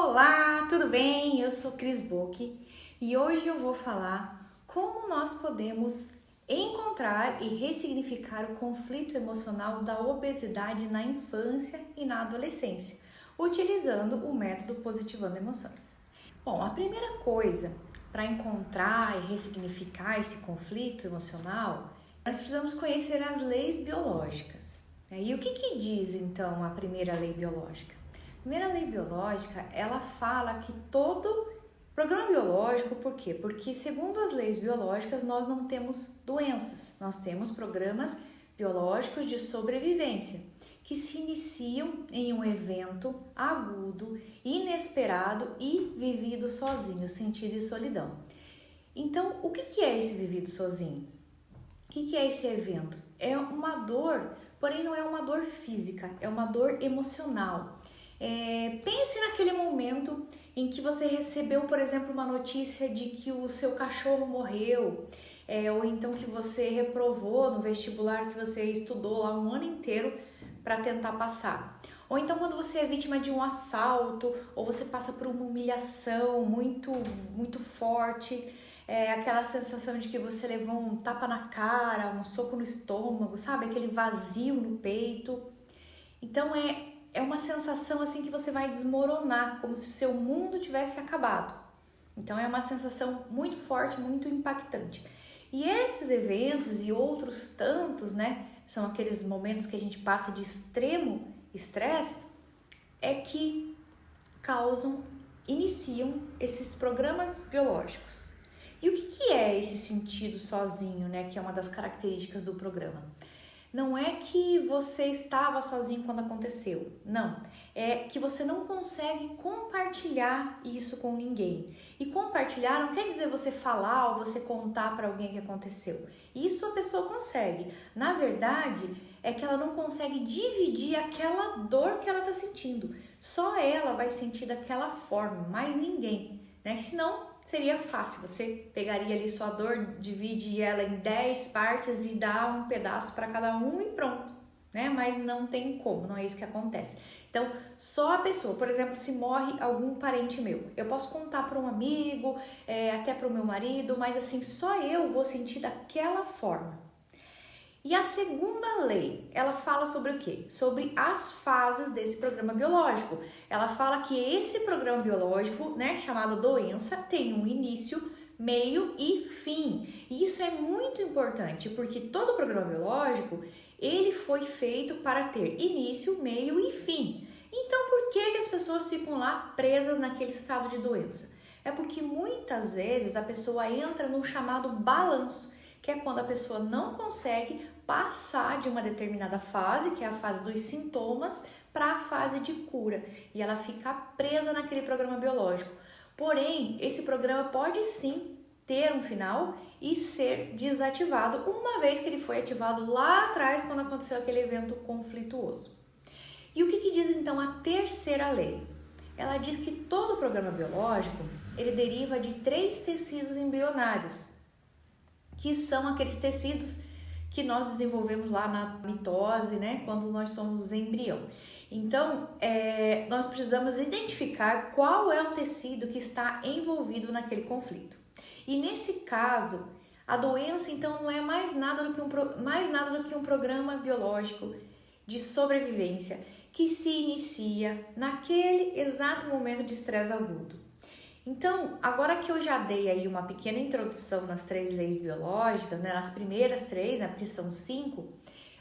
Olá, tudo bem? Eu sou Cris Bock e hoje eu vou falar como nós podemos encontrar e ressignificar o conflito emocional da obesidade na infância e na adolescência, utilizando o método Positivando Emoções. Bom, a primeira coisa para encontrar e ressignificar esse conflito emocional, nós precisamos conhecer as leis biológicas. E o que diz então a primeira lei biológica? A primeira lei biológica, ela fala que todo programa biológico, por quê? Porque segundo as leis biológicas, nós não temos doenças, nós temos programas biológicos de sobrevivência, que se iniciam em um evento agudo, inesperado e vivido sozinho, sentido e solidão. Então, o que é esse vivido sozinho? O que é esse evento? É uma dor, porém não é uma dor física, é uma dor emocional. Pense naquele momento em que você recebeu, por exemplo, uma notícia de que o seu cachorro morreu, ou então que você reprovou no vestibular que você estudou lá um ano inteiro para tentar passar. Ou então quando você é vítima de um assalto, ou você passa por uma humilhação muito forte, aquela sensação de que você levou um tapa na cara, um soco no estômago, sabe? Aquele vazio no peito. Então é uma sensação assim que você vai desmoronar, como se o seu mundo tivesse acabado. Então é uma sensação muito forte, muito impactante. E esses eventos e outros tantos, são aqueles momentos que a gente passa de extremo estresse, é que iniciam esses programas biológicos. E o que é esse sentido sozinho, que é uma das características do programa? Não é que você estava sozinho quando aconteceu, não. É que você não consegue compartilhar isso com ninguém. E compartilhar não quer dizer você falar ou você contar para alguém o que aconteceu. Isso a pessoa consegue. Na verdade, é que ela não consegue dividir aquela dor que ela está sentindo. Só ela vai sentir daquela forma, mais ninguém, Senão seria fácil, você pegaria ali sua dor, divide ela em 10 partes e dá um pedaço para cada um e pronto, Mas não tem como, não é isso que acontece. Então, só a pessoa, por exemplo, se morre algum parente meu, eu posso contar para um amigo, até para o meu marido, mas assim, só eu vou sentir daquela forma. E a segunda lei, ela fala sobre o quê? Sobre as fases desse programa biológico. Ela fala que esse programa biológico, chamado doença, tem um início, meio e fim. E isso é muito importante, porque todo programa biológico, ele foi feito para ter início, meio e fim. Então, por que as pessoas ficam lá presas naquele estado de doença? É porque muitas vezes a pessoa entra no chamado balanço, que é quando a pessoa não consegue passar de uma determinada fase, que é a fase dos sintomas, para a fase de cura. E ela fica presa naquele programa biológico. Porém, esse programa pode sim ter um final e ser desativado, uma vez que ele foi ativado lá atrás, quando aconteceu aquele evento conflituoso. E o que diz então a terceira lei? Ela diz que todo programa biológico, ele deriva de 3 tecidos embrionários, que são aqueles tecidos que nós desenvolvemos lá na mitose, quando nós somos embrião. Então, nós precisamos identificar qual é o tecido que está envolvido naquele conflito. E nesse caso, a doença, então, não é mais nada do que um programa biológico de sobrevivência que se inicia naquele exato momento de estresse agudo. Então, agora que eu já dei aí uma pequena introdução nas 3 leis biológicas, nas primeiras 3, porque são 5,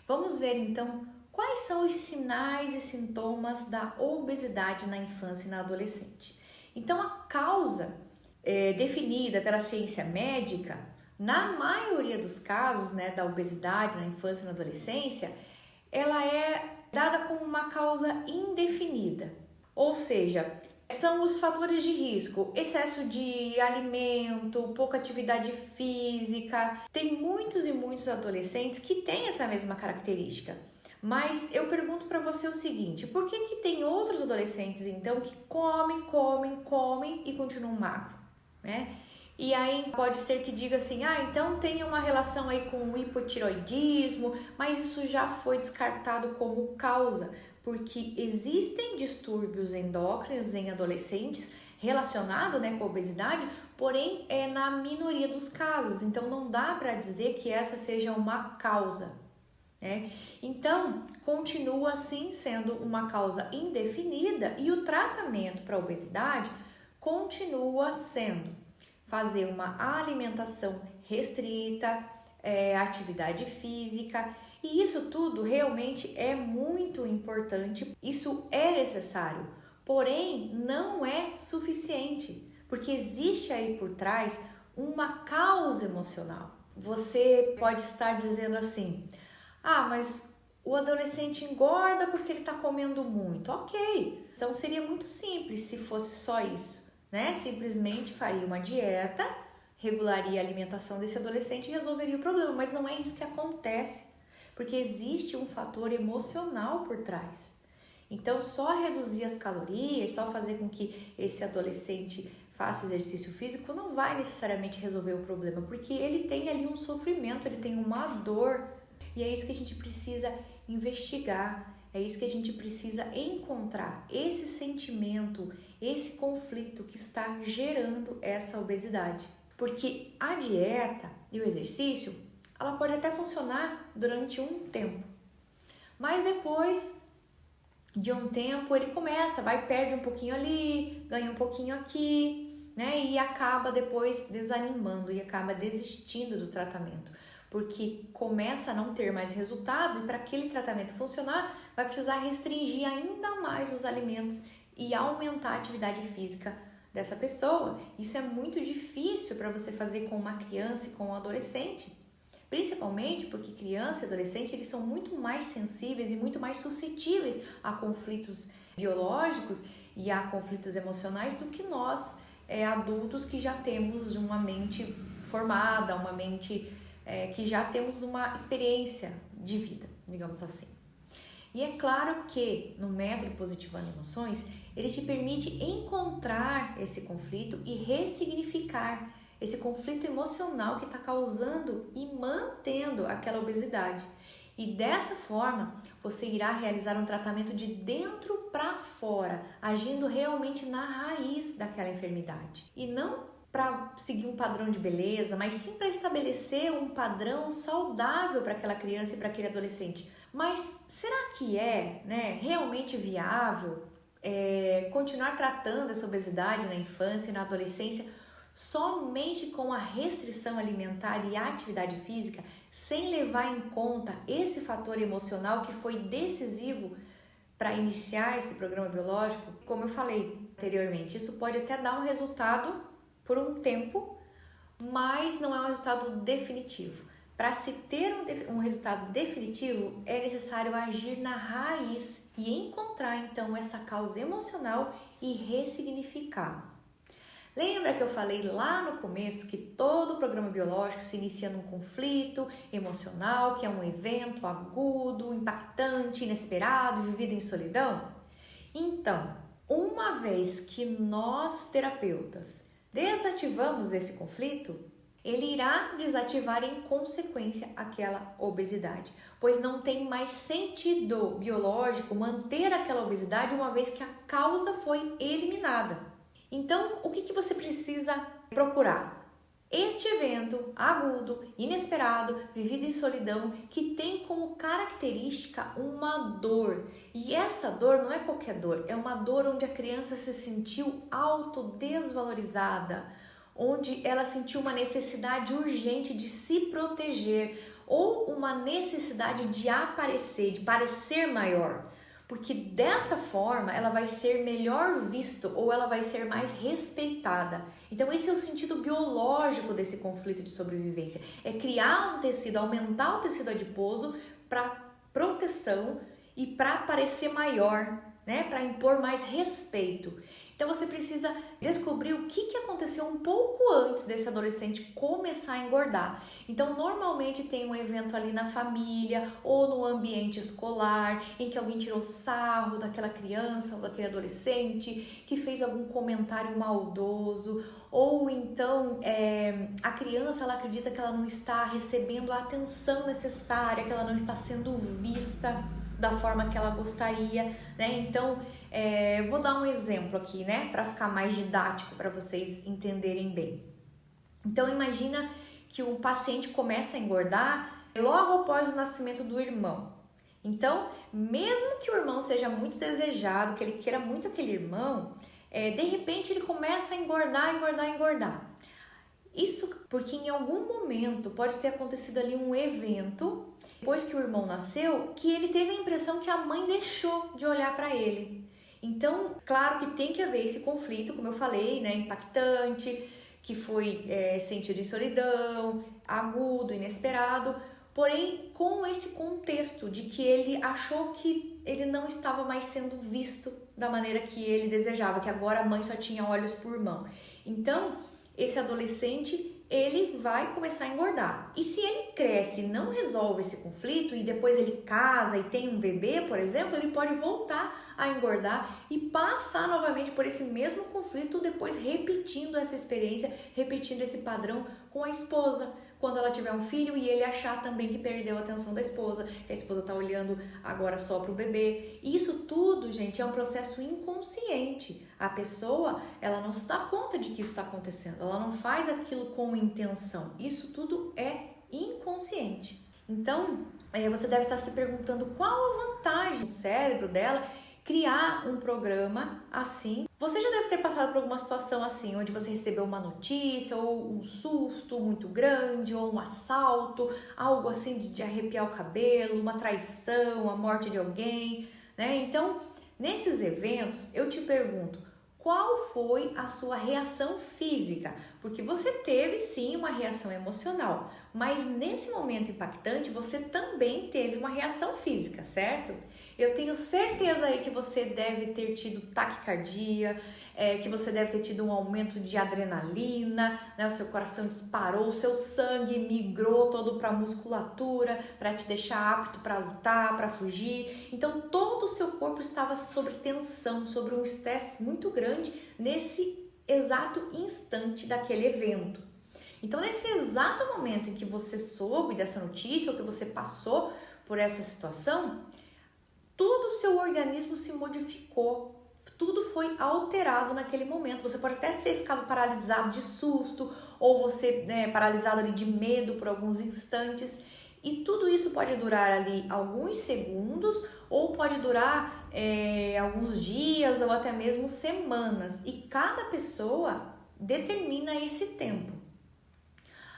vamos ver então quais são os sinais e sintomas da obesidade na infância e na adolescente. Então, a causa definida pela ciência médica, na maioria dos casos, da obesidade na infância e na adolescência, ela é dada como uma causa indefinida, ou seja, são os fatores de risco, excesso de alimento, pouca atividade física. Tem muitos e muitos adolescentes que têm essa mesma característica. Mas eu pergunto para você o seguinte, por que tem outros adolescentes então que comem e continuam magro, E aí pode ser que diga assim, então tem uma relação aí com o hipotireoidismo, mas isso já foi descartado como causa, porque existem distúrbios endócrinos em adolescentes relacionados, né, com a obesidade, porém é na minoria dos casos, então não dá para dizer que essa seja uma causa, né? Então, continua assim sendo uma causa indefinida e o tratamento para a obesidade continua sendo fazer uma alimentação restrita, atividade física, e isso tudo realmente é muito importante, isso é necessário, porém não é suficiente, porque existe aí por trás uma causa emocional. Você pode estar dizendo assim: ah, mas o adolescente engorda porque ele está comendo muito. Ok, então seria muito simples se fosse só isso, né? Simplesmente faria uma dieta, regularia a alimentação desse adolescente e resolveria o problema, mas não é isso que acontece, porque existe um fator emocional por trás. Então, só reduzir as calorias, só fazer com que esse adolescente faça exercício físico não vai necessariamente resolver o problema, porque ele tem ali um sofrimento, ele tem uma dor, e é isso que a gente precisa investigar, é isso que a gente precisa encontrar, esse sentimento, esse conflito que está gerando essa obesidade. Porque a dieta e o exercício, ela pode até funcionar durante um tempo, mas depois de um tempo ele perde um pouquinho ali, ganha um pouquinho aqui, né? E acaba depois desanimando e acaba desistindo do tratamento, porque começa a não ter mais resultado e para aquele tratamento funcionar vai precisar restringir ainda mais os alimentos e aumentar a atividade física dessa pessoa. Isso é muito difícil para você fazer com uma criança e com um adolescente, principalmente porque criança e adolescente eles são muito mais sensíveis e muito mais suscetíveis a conflitos biológicos e a conflitos emocionais do que nós, adultos, que já temos uma mente formada, uma mente que já temos uma experiência de vida, digamos assim. E é claro que no método Positivando Emoções, ele te permite encontrar esse conflito e ressignificar esse conflito emocional que está causando e mantendo aquela obesidade. E dessa forma, você irá realizar um tratamento de dentro para fora, agindo realmente na raiz daquela enfermidade. E não para seguir um padrão de beleza, mas sim para estabelecer um padrão saudável para aquela criança e para aquele adolescente. Mas será que realmente viável continuar tratando essa obesidade na infância e na adolescência somente com a restrição alimentar e a atividade física, sem levar em conta esse fator emocional que foi decisivo para iniciar esse programa biológico? Como eu falei anteriormente, isso pode até dar um resultado por um tempo, mas não é um resultado definitivo. Para se ter um resultado definitivo, é necessário agir na raiz e encontrar então essa causa emocional e ressignificá-la. Lembra que eu falei lá no começo que todo programa biológico se inicia num conflito emocional, que é um evento agudo, impactante, inesperado, vivido em solidão? Então, uma vez que nós, terapeutas, desativamos esse conflito, ele irá desativar em consequência aquela obesidade, pois não tem mais sentido biológico manter aquela obesidade uma vez que a causa foi eliminada. Então, o que você precisa procurar? Este evento agudo, inesperado, vivido em solidão, que tem como característica uma dor. E essa dor não é qualquer dor, é uma dor onde a criança se sentiu autodesvalorizada, onde ela sentiu uma necessidade urgente de se proteger ou uma necessidade de aparecer, de parecer maior. Porque dessa forma ela vai ser melhor vista ou ela vai ser mais respeitada. Então esse é o sentido biológico desse conflito de sobrevivência. É criar um tecido, aumentar o tecido adiposo para proteção e para parecer maior, né? Para impor mais respeito. Então você precisa descobrir o que aconteceu um pouco antes desse adolescente começar a engordar. Então normalmente tem um evento ali na família ou no ambiente escolar em que alguém tirou sarro daquela criança ou daquele adolescente, que fez algum comentário maldoso, ou então a criança ela acredita que ela não está recebendo a atenção necessária, que ela não está sendo vista. da forma que ela gostaria, né? Então, vou dar um exemplo aqui, né, para ficar mais didático para vocês entenderem bem. Então, imagina que o paciente começa a engordar logo após o nascimento do irmão. Então, mesmo que o irmão seja muito desejado, que ele queira muito aquele irmão, de repente ele começa a engordar. Isso porque em algum momento pode ter acontecido ali um evento, depois que o irmão nasceu, que ele teve a impressão que a mãe deixou de olhar para ele. Então, claro que tem que haver esse conflito, como eu falei, né, impactante, que foi sentido de solidão, agudo, inesperado, porém com esse contexto de que ele achou que ele não estava mais sendo visto da maneira que ele desejava, que agora a mãe só tinha olhos por irmão. Então, esse adolescente, ele vai começar a engordar. E se ele cresce e não resolve esse conflito e depois ele casa e tem um bebê, por exemplo, ele pode voltar a engordar e passar novamente por esse mesmo conflito, depois repetindo essa experiência, repetindo esse padrão com a esposa. Quando ela tiver um filho e ele achar também que perdeu a atenção da esposa, que a esposa está olhando agora só para o bebê. Isso tudo, gente, é um processo inconsciente. A pessoa, ela não se dá conta de que isso está acontecendo, ela não faz aquilo com intenção. Isso tudo é inconsciente. Então, você deve estar se perguntando qual a vantagem do cérebro dela criar um programa assim. Você já deve ter passado por alguma situação assim, onde você recebeu uma notícia, ou um susto muito grande, ou um assalto, algo assim de arrepiar o cabelo, uma traição, a morte de alguém, né? Então, nesses eventos, eu te pergunto, qual foi a sua reação física? Porque você teve sim uma reação emocional, mas nesse momento impactante, você também teve uma reação física, certo? Eu tenho certeza aí que você deve ter tido taquicardia, que você deve ter tido um aumento de adrenalina, né? O seu coração disparou, o seu sangue migrou todo para a musculatura, para te deixar apto para lutar, para fugir. Então todo o seu corpo estava sob tensão, sobre um estresse muito grande nesse exato instante daquele evento. Então nesse exato momento em que você soube dessa notícia ou que você passou por essa situação, todo o seu organismo se modificou, tudo foi alterado naquele momento. Você pode até ter ficado paralisado de susto, ou você paralisado ali de medo por alguns instantes, e tudo isso pode durar ali alguns segundos, ou pode durar alguns dias, ou até mesmo semanas, e cada pessoa determina esse tempo.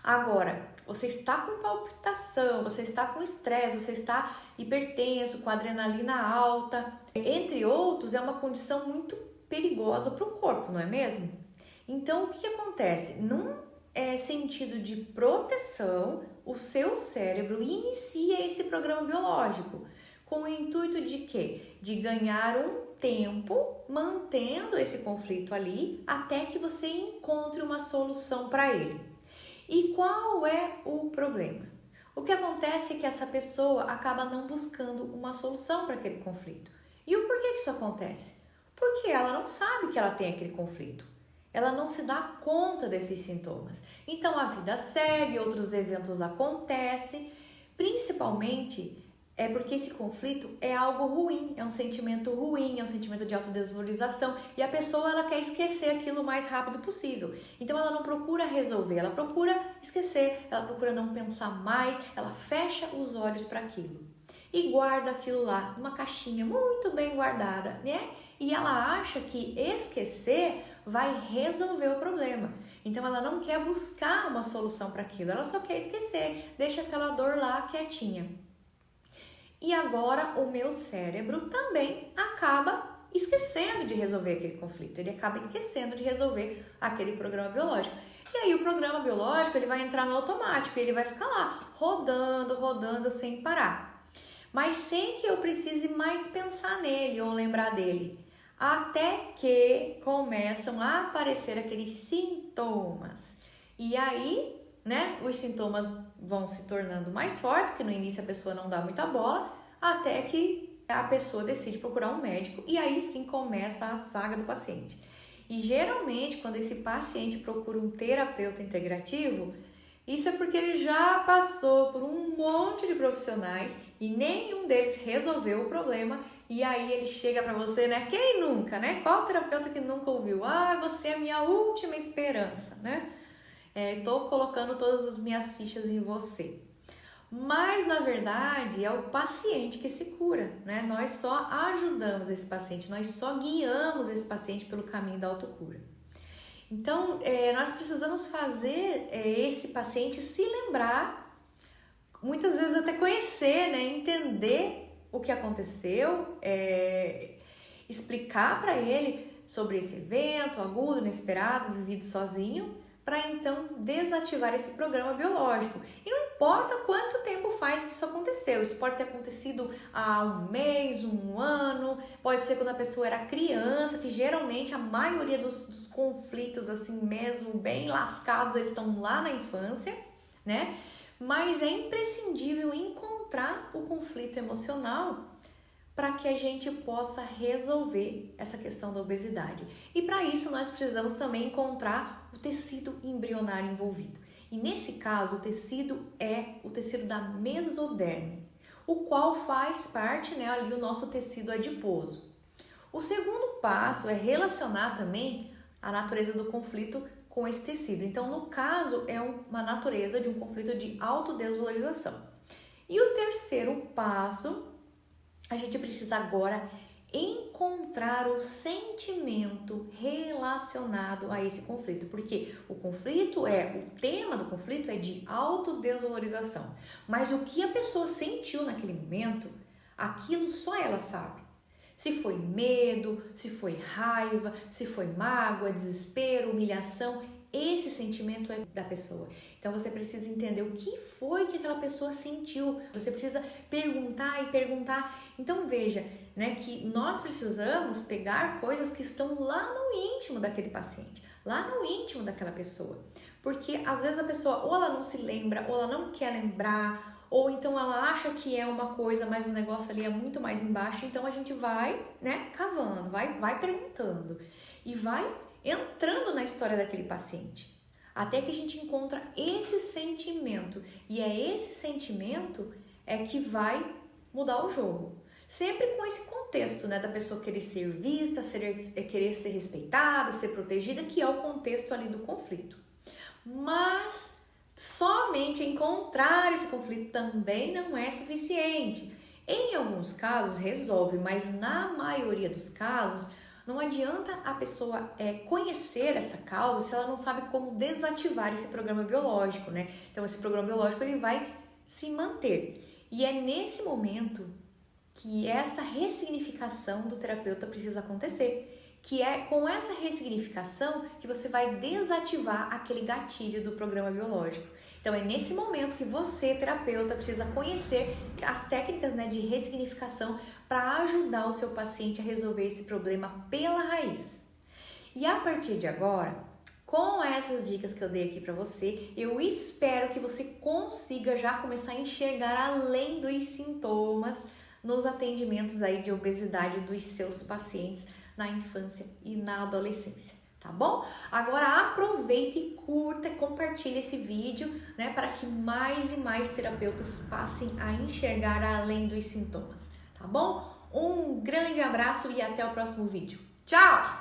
Agora, você está com palpitação, você está com estresse, você está hipertenso, com adrenalina alta, entre outros, é uma condição muito perigosa para o corpo, não é mesmo? Então, o que acontece? Num sentido de proteção, o seu cérebro inicia esse programa biológico, com o intuito de quê? De ganhar um tempo mantendo esse conflito ali, até que você encontre uma solução para ele. E qual é o problema? O que acontece é que essa pessoa acaba não buscando uma solução para aquele conflito. E o porquê que isso acontece? Porque ela não sabe que ela tem aquele conflito. Ela não se dá conta desses sintomas. Então a vida segue, outros eventos acontecem, principalmente porque esse conflito é algo ruim, é um sentimento ruim, é um sentimento de autodesvalorização e a pessoa ela quer esquecer aquilo o mais rápido possível. Então ela não procura resolver, ela procura esquecer, ela procura não pensar mais, ela fecha os olhos para aquilo e guarda aquilo lá numa caixinha muito bem guardada, né? E ela acha que esquecer vai resolver o problema. Então ela não quer buscar uma solução para aquilo, ela só quer esquecer, deixa aquela dor lá quietinha. E agora o meu cérebro também acaba esquecendo de resolver aquele conflito, ele acaba esquecendo de resolver aquele programa biológico. E aí o programa biológico ele vai entrar no automático, ele vai ficar lá rodando sem parar. Mas sem que eu precise mais pensar nele ou lembrar dele. Até que começam a aparecer aqueles sintomas. E aí, os sintomas vão se tornando mais fortes, que no início a pessoa não dá muita bola, até que a pessoa decide procurar um médico e aí sim começa a saga do paciente. E geralmente, quando esse paciente procura um terapeuta integrativo, Isso é porque ele já passou por um monte de profissionais e nenhum deles resolveu o problema. E aí ele chega pra você, né? Quem nunca, né? Qual terapeuta que nunca ouviu? Ah, você é a minha última esperança, né? Tô colocando todas as minhas fichas em você. Mas, na verdade, é o paciente que se cura, né? Nós só ajudamos esse paciente, nós só guiamos esse paciente pelo caminho da autocura. Então, nós precisamos fazer esse paciente se lembrar, muitas vezes até conhecer, né? Entender o que aconteceu, explicar para ele sobre esse evento agudo, inesperado, vivido sozinho, para então desativar esse programa biológico. E não importa quanto tempo faz que isso aconteceu, isso pode ter acontecido há um mês, um ano, pode ser quando a pessoa era criança, que geralmente a maioria dos conflitos, assim mesmo, bem lascados, eles estão lá na infância, né? Mas é imprescindível encontrar o conflito emocional para que a gente possa resolver essa questão da obesidade. E para isso nós precisamos também encontrar o tecido embrionário envolvido. E nesse caso, o tecido é o tecido da mesoderme, o qual faz parte, né, ali o nosso tecido adiposo. O segundo passo é relacionar também a natureza do conflito com esse tecido. Então, no caso, é uma natureza de um conflito de autodesvalorização. E o terceiro passo, a gente precisa agora encontrar o sentimento relacionado a esse conflito, porque o tema do conflito é de autodesvalorização, mas o que a pessoa sentiu naquele momento, aquilo só ela sabe. Se foi medo, se foi raiva, se foi mágoa, desespero, humilhação, esse sentimento é da pessoa. Então você precisa entender o que foi que aquela pessoa sentiu. Você precisa perguntar e perguntar. Então veja, né, que nós precisamos pegar coisas que estão lá no íntimo daquele paciente, lá no íntimo daquela pessoa. Porque às vezes a pessoa ou ela não se lembra, ou ela não quer lembrar, ou então ela acha que é uma coisa, mas o negócio ali é muito mais embaixo. Então a gente vai, né, cavando, vai perguntando e vai entrando na história daquele paciente, até que a gente encontra esse sentimento, e é esse sentimento que vai mudar o jogo. Sempre com esse contexto, né, da pessoa querer ser vista, querer ser respeitada, ser protegida, que é o contexto ali do conflito. Mas somente encontrar esse conflito também não é suficiente. Em alguns casos resolve, mas na maioria dos casos não adianta a pessoa conhecer essa causa se ela não sabe como desativar esse programa biológico, né? Então esse programa biológico ele vai se manter. E é nesse momento que essa ressignificação do terapeuta precisa acontecer, que é com essa ressignificação que você vai desativar aquele gatilho do programa biológico. Então é nesse momento que você, terapeuta, precisa conhecer as técnicas, né, de ressignificação para ajudar o seu paciente a resolver esse problema pela raiz. E a partir de agora, com essas dicas que eu dei aqui para você, eu espero que você consiga já começar a enxergar além dos sintomas nos atendimentos aí de obesidade dos seus pacientes na infância e na adolescência. Tá bom? Agora aproveita e curta, compartilha esse vídeo, né, para que mais e mais terapeutas passem a enxergar além dos sintomas, tá bom? Um grande abraço e até o próximo vídeo. Tchau!